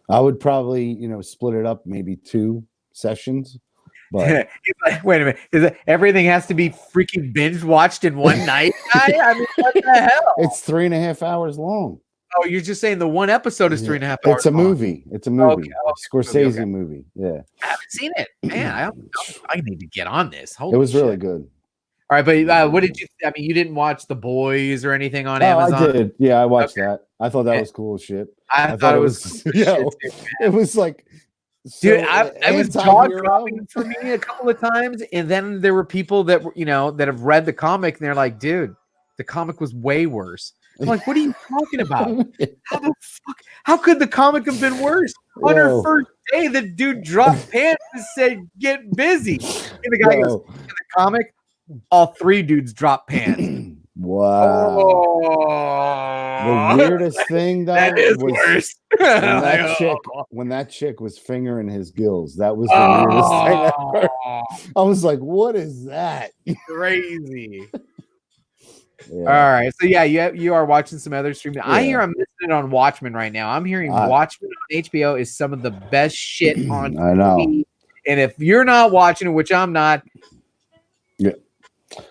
I would probably, split it up maybe 2 sessions. But
He's like, wait a minute. Is it everything has to be freaking binge watched in one night? I mean, what the hell?
it's 3.5 hours long.
Oh, you're just saying the one episode is 3.5 hours.
It's a
long.
movie. It's a movie.
Okay.
Scorsese
Okay.
movie. Yeah.
I haven't seen it. Man, I need to get on this. Holy
It was really
shit.
good.
All right, but what did you? I mean, you didn't watch The Boys or anything on
Oh,
Amazon?
I did. Yeah, I watched
Okay.
that. I thought that
Yeah.
was cool as shit.
I thought it was cool as
yo,
shit too,
it was like
dude.
so
I was jaw
anti-hero.
dropping for me a couple of times, and then there were people that were, that have read the comic, and they're like, "Dude, the comic was way worse." I'm like, "What are you talking about? How the fuck? How could the comic have been worse?" On her
Yo.
first day, the dude dropped pants and said, "Get busy." And the guy goes,
Yo.
"In the comic, all 3 dudes drop pants."
Wow.
Oh,
The weirdest thing though
that is
was
worse.
when that chick was fingering his gills. That was the weirdest thing ever. I was like, what is that?
Crazy.
Yeah.
All right. So yeah, you are watching some other streaming. I
Yeah.
hear I'm missing it on Watchmen right now. I'm hearing
I-
Watchmen on HBO is some of the best shit on
I know.
TV. And if you're not watching it, which I'm not,
Yeah.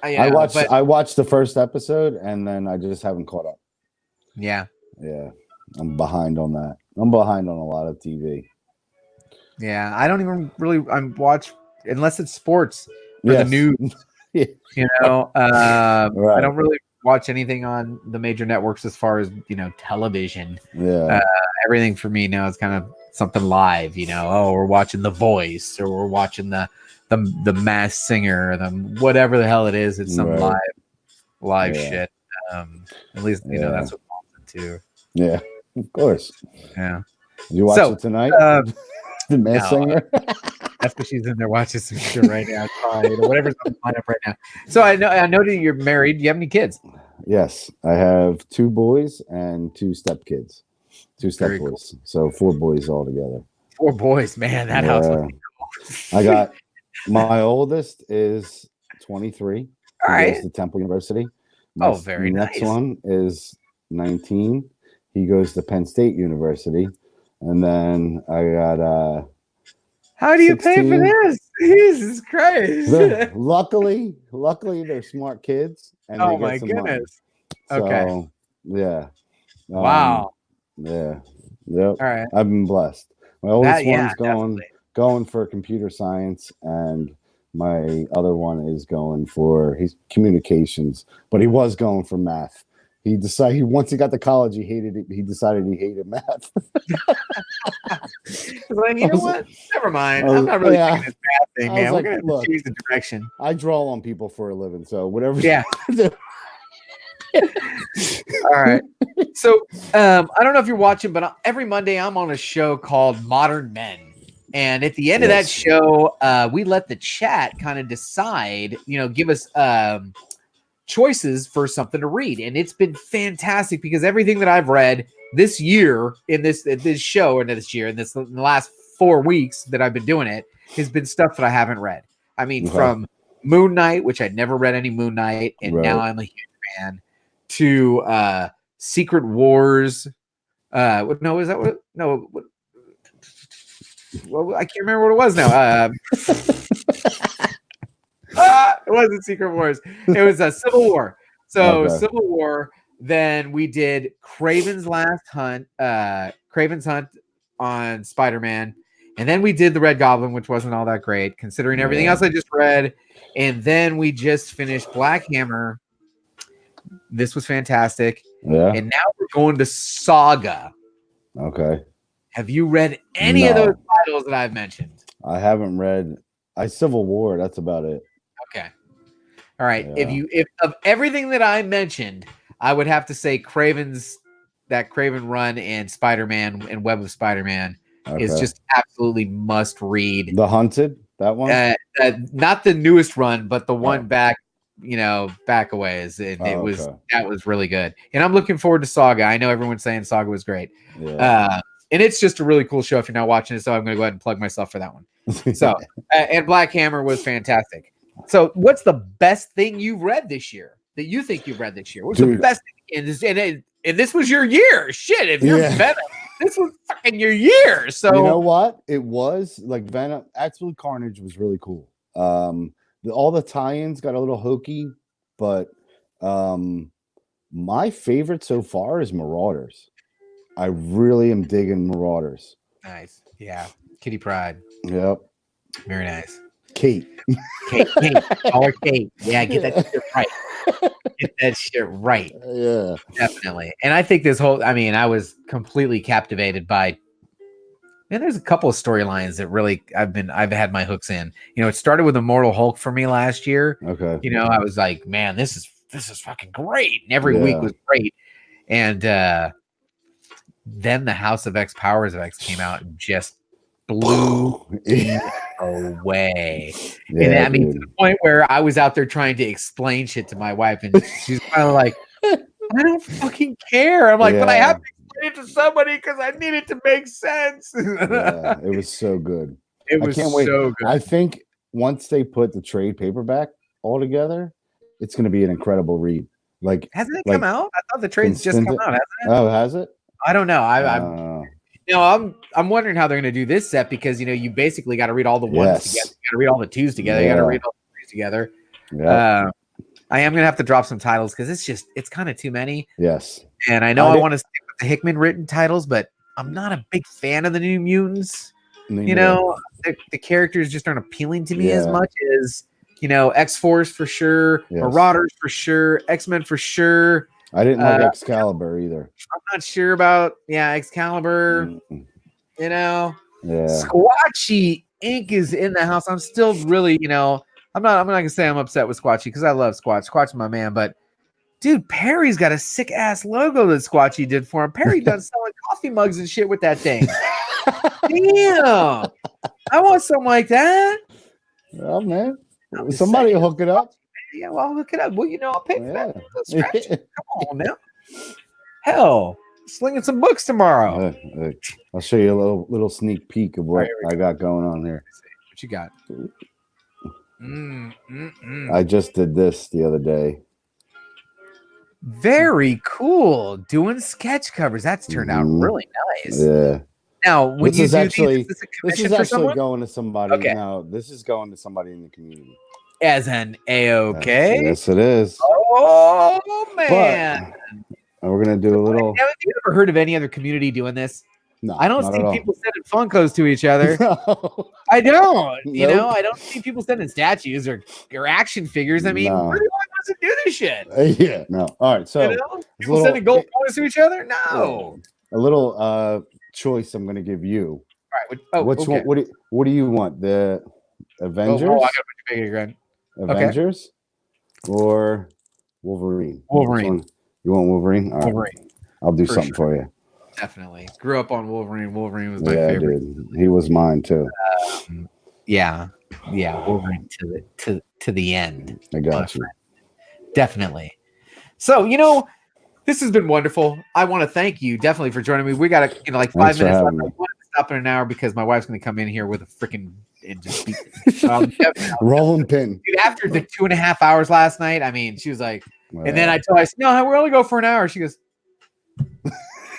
I
I watched the first episode and then I just haven't caught up.
yeah,
Yeah. I'm behind on that. I'm behind on a lot of TV.
yeah. I don't even really watch unless it's sports or the
Yes.
news.
Yeah.
I don't really watch anything on the major networks as far as television.
Yeah.
Everything for me now is kind of something live. Oh, we're watching The Voice, or we're watching the Masked Singer, the whatever the hell it is. It's some
Right.
live
Yeah.
shit. At least
Yeah.
that's what I'm into.
Yeah. Of course.
Yeah.
Did you watch
So,
it tonight? The
no.
Masked Singer?
That's what she's in there watching some shit right now. Whatever's on the lineup right now. So I know that you're married. Do you have any kids?
Yes. I have 2 boys and 2 stepkids. 2
Very
step
cool.
boys. So 4 boys altogether.
4 boys, man. That house.
Yeah. I got my oldest is 23.
All
He
right.
goes to Temple University.
Oh, very
next
nice.
one is 19. He goes to Penn State University. And then I got
How do you pay for
16.
this? Jesus Christ.
luckily they're smart kids and
Oh
they get
my
some money.
goodness.
So,
Okay.
yeah.
Wow.
Yeah. Yep.
All right.
I've been blessed. My oldest
Yeah,
one's
definitely.
going for computer science, and my other one is going for his communications, but he was going for math. He decided once he got to college, he hated it. He decided he hated math.
Like, you know what? Never mind.
I was-
I'm not really
yeah.
thinking this bad thing,
I was
man.
like,
We're gonna have
look.
to change the direction.
I draw on people for a living, so whatever.
Yeah. All right. So I don't know if you're watching, but every Monday I'm on a show called Modern Men. And at the end of that
Yes.
show, we let the chat kind of decide, give us choices for something to read, and it's been fantastic because everything that I've read this year in this show and this year in the last 4 weeks that I've been doing it has been stuff that I haven't read. I mean, from Moon Knight, which I'd never read any Moon Knight, and now I'm a huge fan, to Secret Wars. No, is that what? No, what, well, I can't remember what it was now. It wasn't Secret Wars. It was a Civil War. So Civil War. Then we did Craven's Hunt on Spider-Man. And then we did the Red Goblin, which wasn't all that great, considering everything else I just read. And then we just finished Black Hammer. This was fantastic. Yeah. And now we're going to Saga.
Okay.
Have you read any of those titles that I've mentioned?
I haven't read. Civil War. That's about it.
Okay. All right. Yeah. If of everything that I mentioned, I would have to say Craven run and Spider-Man and Web of Spider-Man is just absolutely must read.
The Hunted, that one?
Not the newest run, but the one back a ways. And that was really good. And I'm looking forward to Saga. I know everyone's saying Saga was great. Yeah. And it's just a really cool show if you're not watching it. So I'm going to go ahead and plug myself for that one. So, and Black Hammer was fantastic. So what's the best thing you've read this year that you think you've read this year? What's the best thing? And this was your year. Shit. If you're Venom, this was fucking your year. So
you know what? It was like Venom. Absolute Carnage was really cool. All the tie-ins got a little hokey, but my favorite so far is Marauders. I really am digging Marauders.
Nice. Yeah. Kitty Pryde.
Yep.
Very nice.
Kate.
Call her Kate. Yeah, get that shit right. Get that shit right.
Yeah.
Definitely. And I think I was completely captivated by, and there's a couple of storylines that really I've had my hooks in. It started with Immortal Hulk for me last year.
Okay.
I was like, man, this is fucking great. And every week was great. And then the House of X, Powers of X came out and just blew me away. Yeah, and to the point where I was out there trying to explain shit to my wife, and she's kind of like, I don't fucking care. I'm like, but I have to explain it to somebody because I need it to make sense.
Yeah, it was so good.
It was so good.
I think once they put the trade paperback all together, it's going to be an incredible read. Like,
hasn't it come out? I thought the trade's just come out, hasn't it?
Oh, has it?
I don't know. I'm wondering how they're going to do this set because you basically got to read all the ones together. You got to read all the twos together. You got to read all the threes together. Yeah. I am going to have to drop some titles because it's kind of too many.
Yes.
And I know I want to stick with the Hickman written titles, but I'm not a big fan of the New Mutants. The characters just aren't appealing to me as much as X-Force for sure, Marauders for sure, X-Men for sure.
I didn't like Excalibur either.
I'm not sure about Excalibur. Squatchy Inc. is in the house. I'm still really, I'm not gonna say I'm upset with Squatchy because I love Squatch. Squatch is my man, but dude, Perry's got a sick ass logo that Squatchy did for him. Perry done selling coffee mugs and shit with that thing. Damn, I want something like that.
Oh man, somebody will hook it up.
Yeah, well, I'll look it up. Well, I'll pay for that. Scratch. Come on now. Hell, slinging some books tomorrow.
I'll show you a little sneak peek of what I got going on here.
What you got?
I just did this the other day.
Very cool. Doing sketch covers. That's turned out really nice.
Yeah.
Now, when
this is actually
someone?
going to somebody.
Okay.
Now, this is going to somebody in the community.
As an A-OK.
Yes, it is.
Oh, man.
But we're going to do a little.
Have you ever heard of any other community doing this?
No,
I don't see people sending Funkos to each other. No. I don't. Nope. I don't see people sending statues or action figures. I mean, where do I want to do this shit?
Yeah, no. All right, so
people sending gold coins to each other? No.
A little choice I'm going to give you.
All right.
Which one? What do you want? The Avengers?
I got to put your big again.
Avengers or Wolverine?
Wolverine.
You want Wolverine? All right.
Wolverine.
I'll do something for you.
Definitely. Grew up on Wolverine. Wolverine was my favorite.
Dude. He was mine too.
Yeah. Wolverine to the end.
I got you.
Definitely. So, this has been wonderful. I want to thank you definitely for joining me. We got like 5 minutes left. I wanted to stop in an hour because my wife's going to come in here with a freaking and just beat
rolling pin.
Dude, after the 2.5 hours last night, I mean, she was like, and then I told her, I said, no, we're only go for an hour. She goes,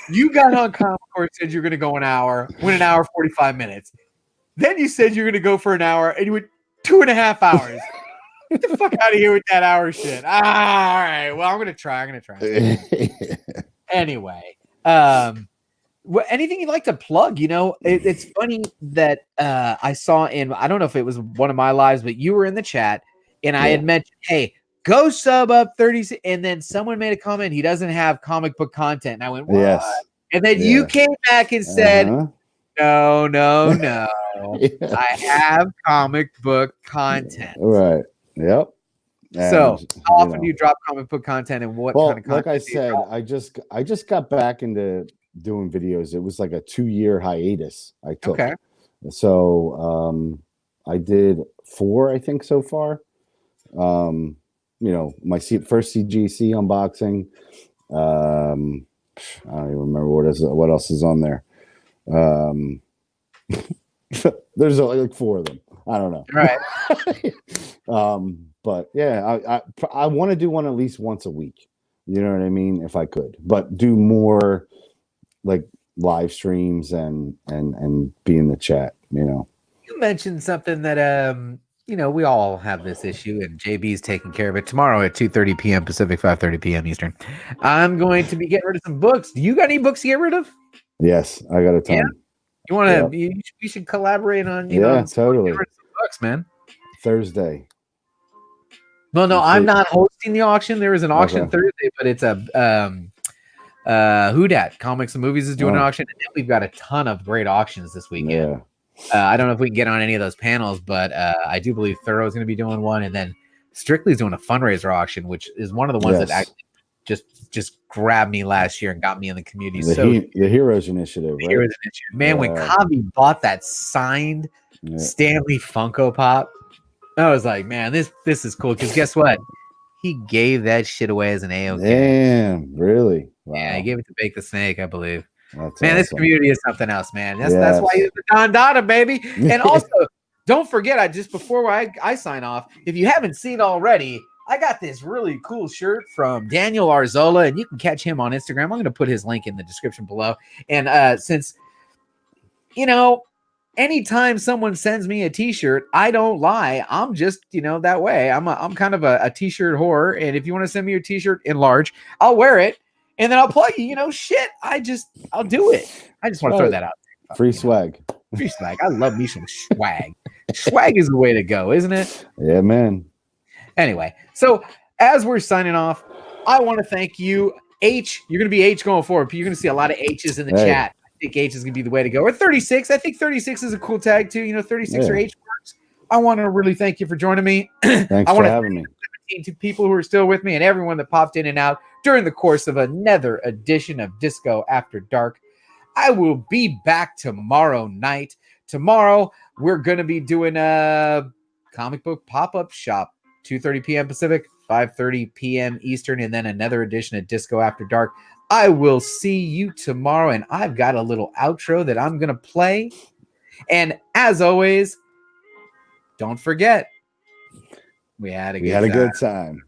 you got on Comic Core, said you're going to go an hour, went an hour 45 minutes. Then you said you're going to go for an hour, and you went 2.5 hours. Get the fuck out of here with that hour shit. All right. Well, I'm gonna try. Anyway, anything you'd like to plug? It's funny that I saw I don't know if it was one of my lives, but you were in the chat, and I had mentioned, hey, go sub up 30, and then someone made a comment, he doesn't have comic book content, and I went, what? Yes. And then you came back and said, no. I have comic book content.
Right. Yep.
So how often do you drop comic book content, and what kind of content?
Like I said, I just got back into doing videos. It was like a 2-year hiatus I took. Okay. So I did 4, I think, so far. My first CGC unboxing. I don't even remember what else is on there. There's only like 4 of them. I don't know.
Right.
But yeah, I want to do one at least once a week. You know what I mean? If I could, but do more like live streams and be in the chat.
You mentioned something that we all have this issue, and JB's taking care of it. Tomorrow at 2:30 p.m. Pacific, 5:30 p.m. Eastern, I'm going to be getting rid of some books. Do you got any books to get rid of?
Yes, I got a ton.
Yeah? You want to? Yep. We should collaborate on.
Totally.
Get rid of some books, man.
Thursday.
Well, no, I'm not hosting the auction. There is an auction Thursday, but it's a Who Dat Comics and Movies is doing an auction, and then we've got a ton of great auctions this weekend. Yeah. I don't know if we can get on any of those panels, but I do believe Thorough is going to be doing one, and then Strictly is doing a fundraiser auction, which is one of the ones that actually just grabbed me last year and got me in the community.
The Heroes Initiative, right?
Heroes Initiative. Man, when Kavi bought that signed Stanley Funko Pop, I was like, man, this is cool. Because guess what? He gave that shit away as an AOK.
Damn, really?
Wow. Yeah, he gave it to Bake the Snake, I believe.
That's
man, awesome. This community is something else, man. That's why he's the Don Dada, baby. And also, don't forget, before I sign off, if you haven't seen already, I got this really cool shirt from Daniel Arzola, and you can catch him on Instagram. I'm going to put his link in the description below. And since, anytime someone sends me a t-shirt, I don't lie. I'm just, that way. I'm kind of a t-shirt whore. And if you want to send me your t-shirt in large, I'll wear it. And then I'll plug you, shit. I'll do it. I just want to throw that out there.
Free swag.
Free swag. I love me some swag. Swag is the way to go, isn't it?
Yeah, man.
Anyway, so as we're signing off, I want to thank you. H, you're going to be H going forward. You're going to see a lot of H's in the chat. I think H is going to be the way to go. Or 36. I think 36 is a cool tag too. 36 or H works. I want to really thank you for joining me.
Thanks for having me.
17 people who are still with me and everyone that popped in and out during the course of another edition of Disco After Dark. I will be back tomorrow night. Tomorrow, we're going to be doing a comic book pop-up shop. 2:30 p.m. Pacific, 5:30 p.m. Eastern, and then another edition of Disco After Dark. I will see you tomorrow, and I've got a little outro that I'm going to play. And as always, don't forget, we had a good time.